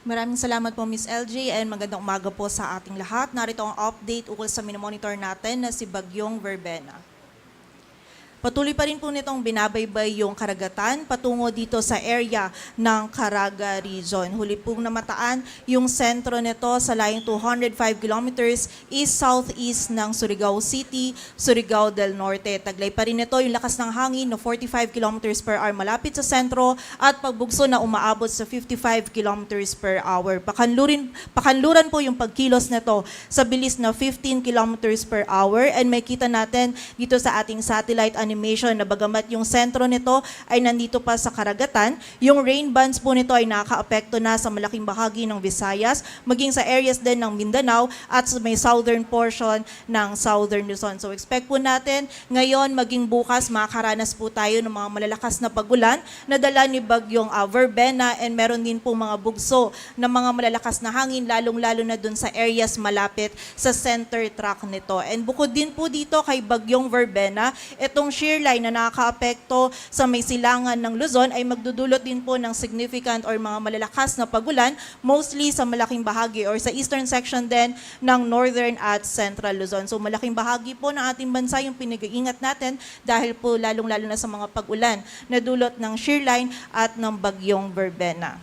Maraming salamat po Ms. LJ and magandang umaga po sa ating lahat. Narito ang update ukol sa minomonitor natin na si Bagyong Verbena. Patuloy pa rin po nitong binabaybay yung karagatan patungo dito sa area ng Caraga Region. Huli pong namataan yung sentro nito sa layong 205 kilometers east-southeast ng Surigao City, Surigao del Norte. Taglay pa rin ito yung lakas ng hangin na 45 kilometers per hour malapit sa sentro at pagbugso na umaabot sa 55 kilometers per hour. Pakanluran po yung pagkilos nito sa bilis na 15 kilometers per hour and may kita natin dito sa ating satellite animation na bagamat yung sentro nito ay nandito pa sa karagatan, yung rain bands po nito ay nakaka-apekto na sa malaking bahagi ng Visayas, maging sa areas din ng Mindanao at sa may southern portion ng Southern Luzon. So expect po natin ngayon maging bukas makakaranas po tayo ng mga malalakas na pagulan na dala ni Bagyong Verbena and meron din po mga bugso ng mga malalakas na hangin lalong-lalo na dun sa areas malapit sa center track nito. And bukod din po dito kay Bagyong Verbena, itong shear line na nakakaapekto sa may silangan ng Luzon ay magdudulot din po ng significant or mga malalakas na pagulan, mostly sa malaking bahagi or sa eastern section din ng northern at central Luzon. So malaking bahagi po ng ating bansa yung pinag-iingat natin dahil po lalong-lalo na sa mga pagulan na dulot ng shear line at ng Bagyong Verbena.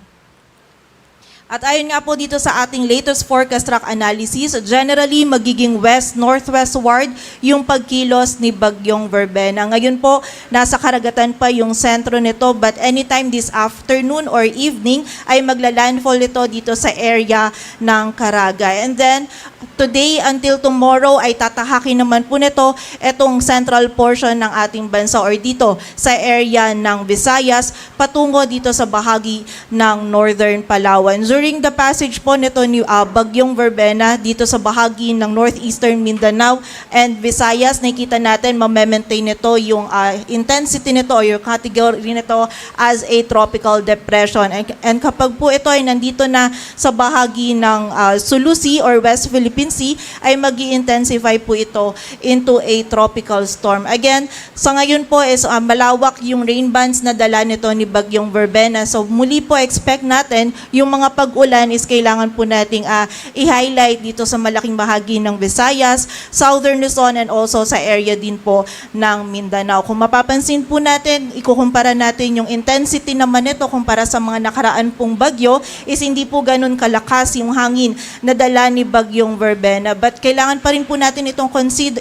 At ayon nga po dito sa ating latest forecast track analysis, generally magiging west-northwestward yung pagkilos ni Bagyong Verbena. Ngayon po, nasa karagatan pa yung sentro nito but anytime this afternoon or evening ay magla-landfall ito dito sa area ng Caraga. And then, today until tomorrow ay tatahakin naman po nito itong central portion ng ating bansa or dito sa area ng Visayas patungo dito sa bahagi ng northern Palawan. During the passage po nito ni Bagyong Verbena dito sa bahagi ng northeastern Mindanao and Visayas, nakikita natin ma-maintain nito yung intensity nito o yung category nito as a tropical depression. And kapag po ito ay nandito na sa bahagi ng Sulu Sea or West Philippine Sea, ay mag-i-intensify po ito into a tropical storm. Again, sa ngayon po is malawak yung rain bands na dala nito ni Bagyong Verbena. So muli po expect natin yung mga pag-ulan is kailangan po nating i-highlight dito sa malaking bahagi ng Visayas, Southern Luzon and also sa area din po ng Mindanao. Kung mapapansin po natin, ikukumpara natin yung intensity naman nito kumpara sa mga nakaraan pong bagyo is hindi po ganun kalakas yung hangin na dala ni Bagyong Verbena. But kailangan pa rin po natin itong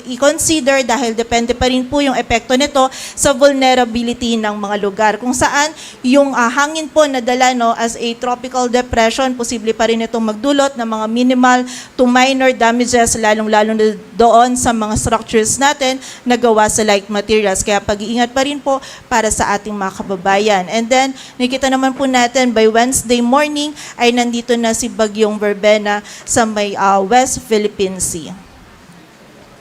i-consider dahil depende pa rin po yung epekto nito sa vulnerability ng mga lugar. Kung saan yung hangin po na dala as a tropical depression, posible pa rin itong magdulot ng mga minimal to minor damages, lalong-lalo na doon sa mga structures natin na gawa sa light materials. Kaya pag-iingat pa rin po para sa ating mga kababayan. And then, nakita naman po natin by Wednesday morning ay nandito na si Bagyong Verbena sa may West Philippine Sea.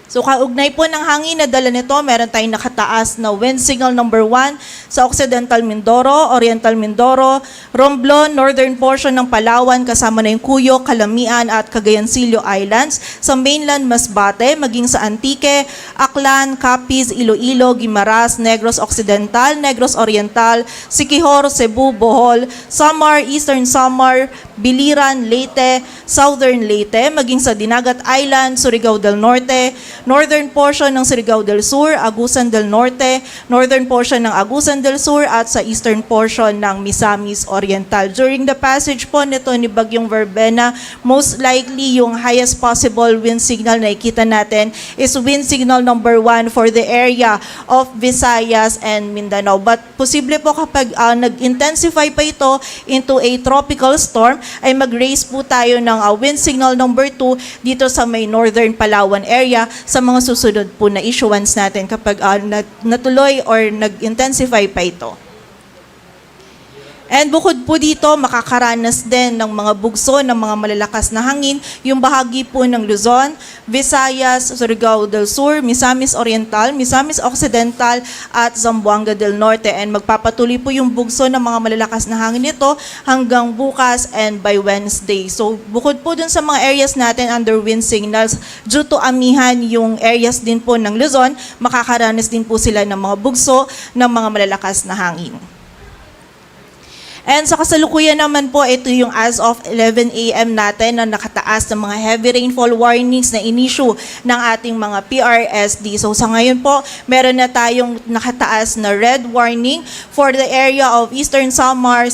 So kaugnay po ng hangin na dala nito, meron tayong nakataas na wind signal number 1 sa Occidental Mindoro, Oriental Mindoro, Romblon, northern portion ng Palawan kasama na yung Cuyo, Calamian at Cagayancillo Islands. Sa mainland Masbate, maging sa Antique, Aklan, Capiz, Iloilo, Guimaras, Negros Occidental, Negros Oriental, Siquijor, Cebu, Bohol, Samar, Eastern Samar, Biliran, Leyte, Southern Leyte, maging sa Dinagat Island, Surigao del Norte, northern portion ng Surigao del Sur, Agusan del Norte, northern portion ng Agusan del Sur at sa eastern portion ng Misamis Oriental. During the passage po nito ni Bagyong Verbena, most likely yung highest possible wind signal na ikita natin is wind signal number 1 for the area of Visayas and Mindanao. But posible po kapag nag-intensify pa ito into a tropical storm, ay mag-raise po tayo ng wind signal number 2 dito sa may northern Palawan area sa mga susunod po na issuance natin kapag natuloy or nag-intensify pa ito. And bukod po dito, makakaranas din ng mga bugso ng mga malalakas na hangin, yung bahagi po ng Luzon, Visayas, Surigao del Sur, Misamis Oriental, Misamis Occidental at Zamboanga del Norte. And magpapatuloy po yung bugso ng mga malalakas na hangin nito hanggang bukas and by Wednesday. So bukod po dun sa mga areas natin under wind signals, due to amihan yung areas din po ng Luzon, makakaranas din po sila ng mga bugso ng mga malalakas na hangin. And sa kasalukuyan naman po, ito yung as of 11 a.m. natin na nakataas ng mga heavy rainfall warnings na in-issue ng ating mga PRSD. So sa ngayon po, meron na tayong nakataas na red warning for the area of Eastern Samar,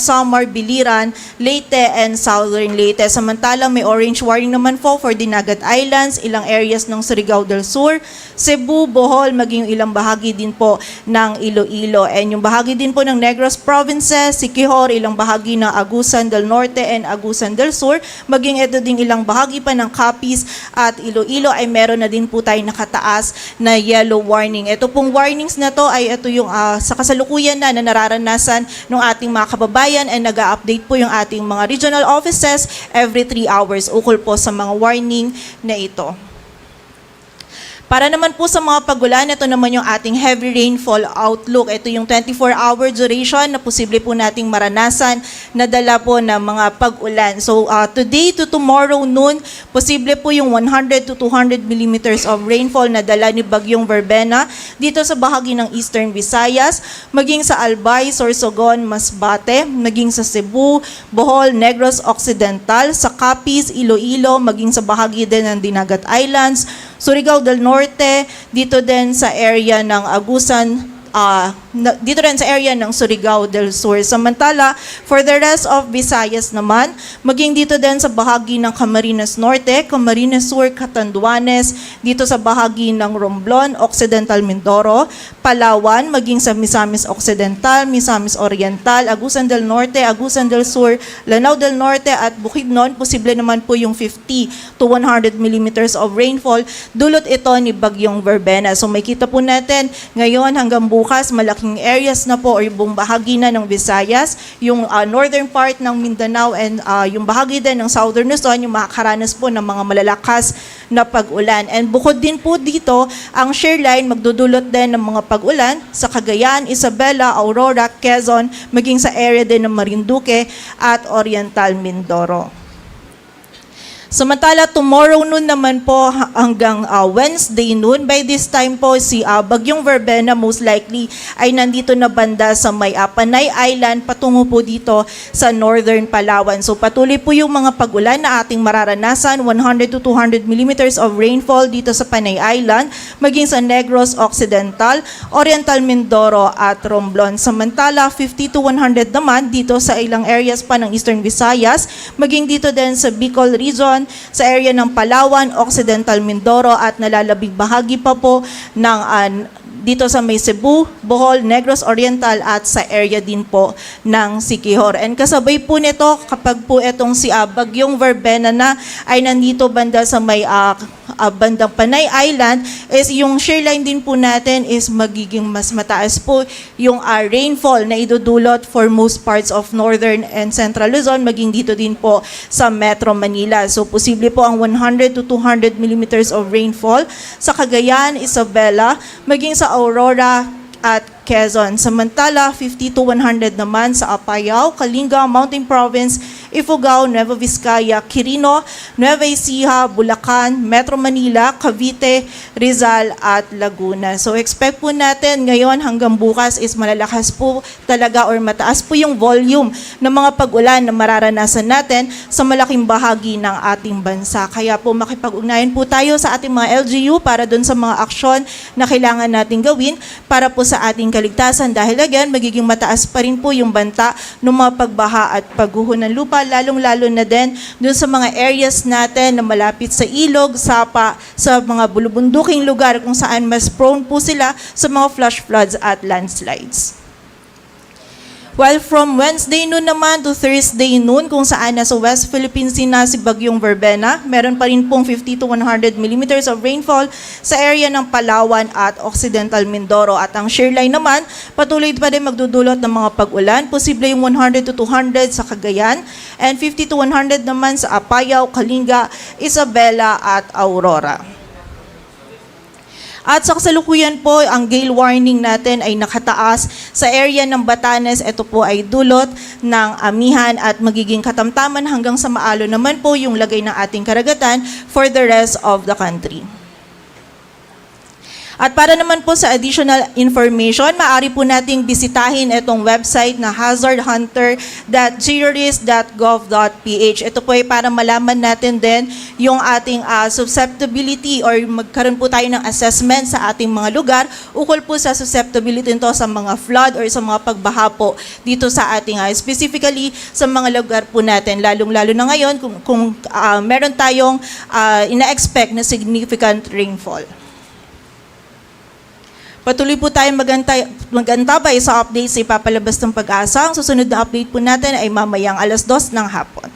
Biliran, Leyte, and Southern Leyte. Samantalang may orange warning naman po for Dinagat Islands, ilang areas ng Surigao del Sur, Cebu, Bohol, maging ilang bahagi din po ng Iloilo. And yung bahagi din po ng Negros Provinces, Siquijor, ilang bahagi ng Agusan del Norte and Agusan del Sur, maging ito ding ilang bahagi pa ng Capiz at Iloilo ay meron na din po tayo nakataas na yellow warning. Ito pong warnings na to ay ito yung sa kasalukuyan na nararanasan ng ating mga kababayan and nag-update po yung ating mga regional offices every 3 hours ukol po sa mga warning na ito. Para naman po sa mga pagulan, ito naman yung ating heavy rainfall outlook. Ito yung 24-hour duration na posible po nating maranasan na dala po ng mga pag-ulan. So today to tomorrow noon, posible po yung 100 to 200 millimeters of rainfall na dala ni Bagyong Verbena dito sa bahagi ng Eastern Visayas, maging sa Albay, Sorsogon, Masbate, maging sa Cebu, Bohol, Negros Occidental, sa Capiz, Iloilo, maging sa bahagi din ng Dinagat Islands, Surigao del Norte, dito din sa area ng Agusan, dito rin sa area ng Surigao del Sur. Samantala, for the rest of Visayas naman, maging dito din sa bahagi ng Camarines Norte, Camarines Sur, Catanduanes, dito sa bahagi ng Romblon, Occidental Mindoro, Palawan, maging sa Misamis Occidental, Misamis Oriental, Agusan del Norte, Agusan del Sur, Lanao del Norte at Bukidnon, posible naman po yung 50 to 100 millimeters of rainfall. Dulot ito ni Bagyong Verbena. So may kita po natin ngayon hanggang bukas, malaking areas na po o yung buong bahagi na ng Visayas, yung northern part ng Mindanao and yung bahagi din ng southern Luzon, yung makakaranas po ng mga malalakas na pag-ulan. And bukod din po dito, ang shear line magdudulot din ng mga pag-ulan sa Cagayan, Isabela, Aurora, Quezon, maging sa area din ng Marinduque at Oriental Mindoro. Samantala, tomorrow noon naman po hanggang Wednesday noon, by this time po si Bagyong Verbena most likely ay nandito na banda sa may Panay Island patungo po dito sa northern Palawan. So patuloy po yung mga pag-ulan na ating mararanasan, 100 to 200 millimeters of rainfall dito sa Panay Island, maging sa Negros Occidental, Oriental Mindoro at Romblon. Samantala, 50 to 100 naman dito sa ilang areas pa ng Eastern Visayas, maging dito din sa Bicol Region, sa area ng Palawan, Occidental Mindoro at nalalabing bahagi pa po ng dito sa may Cebu, Bohol, Negros Oriental at sa area din po ng Siquijor. And kasabay po nito kapag po itong si Bagyong Verbena na ay nandito banda sa may bandang Panay Island is yung shear line din po natin is magiging mas mataas po yung rainfall na idudulot for most parts of northern and central Luzon, maging dito din po sa Metro Manila. So posible po ang 100 to 200 millimeters of rainfall sa Cagayan, Isabela, maging sa Aurora at Quezon. Samantala, 50 to 100 naman sa Apayao, Kalinga, Mountain Province, Ifugao, Nueva Vizcaya, Quirino, Nueva Ecija, Bulacan, Metro Manila, Cavite, Rizal at Laguna. So expect po natin ngayon hanggang bukas is malalakas po talaga or mataas po yung volume ng mga pag-ulan na mararanasan natin sa malaking bahagi ng ating bansa. Kaya po makipag-ugnayan po tayo sa ating mga LGU para dun sa mga aksyon na kailangan natin gawin para po sa ating kaligtasan dahil again, magiging mataas pa rin po yung banta ng mga pagbaha at pagguho ng lupa, lalong-lalo na din dun sa mga areas natin na malapit sa ilog, sapa, sa mga bulubunduking lugar kung saan mas prone po sila sa mga flash floods at landslides. While from Wednesday noon naman to Thursday noon, kung saan nasa West Philippine Sea na si Bagyong Verbena, meron pa rin pong 50 to 100 millimeters of rainfall sa area ng Palawan at Occidental Mindoro. At ang shear line naman, patuloy pa rin magdudulot ng mga pag-ulan, posible yung 100 to 200 sa Cagayan, and 50 to 100 naman sa Apayao, Kalinga, Isabela at Aurora. At sa kasalukuyan po, ang gale warning natin ay nakataas sa area ng Batanes. Ito po ay dulot ng amihan at magiging katamtaman hanggang sa maalo naman po yung lagay ng ating karagatan for the rest of the country. At para naman po sa additional information, maaari po nating bisitahin itong website na hazardhunter.gerius.gov.ph. Ito po ay para malaman natin din yung ating susceptibility or magkaroon po tayo ng assessment sa ating mga lugar ukol po sa susceptibility nito sa mga flood or sa mga pagbaha po dito sa ating specifically sa mga lugar po natin, lalong-lalo na ngayon kung meron tayong ina-expect na significant rainfall. Patuloy po tayong mag-antabay sa updates sa ipapalabas ng Pag-asa. Ang susunod na update po natin ay mamayang 2:00 ng hapon.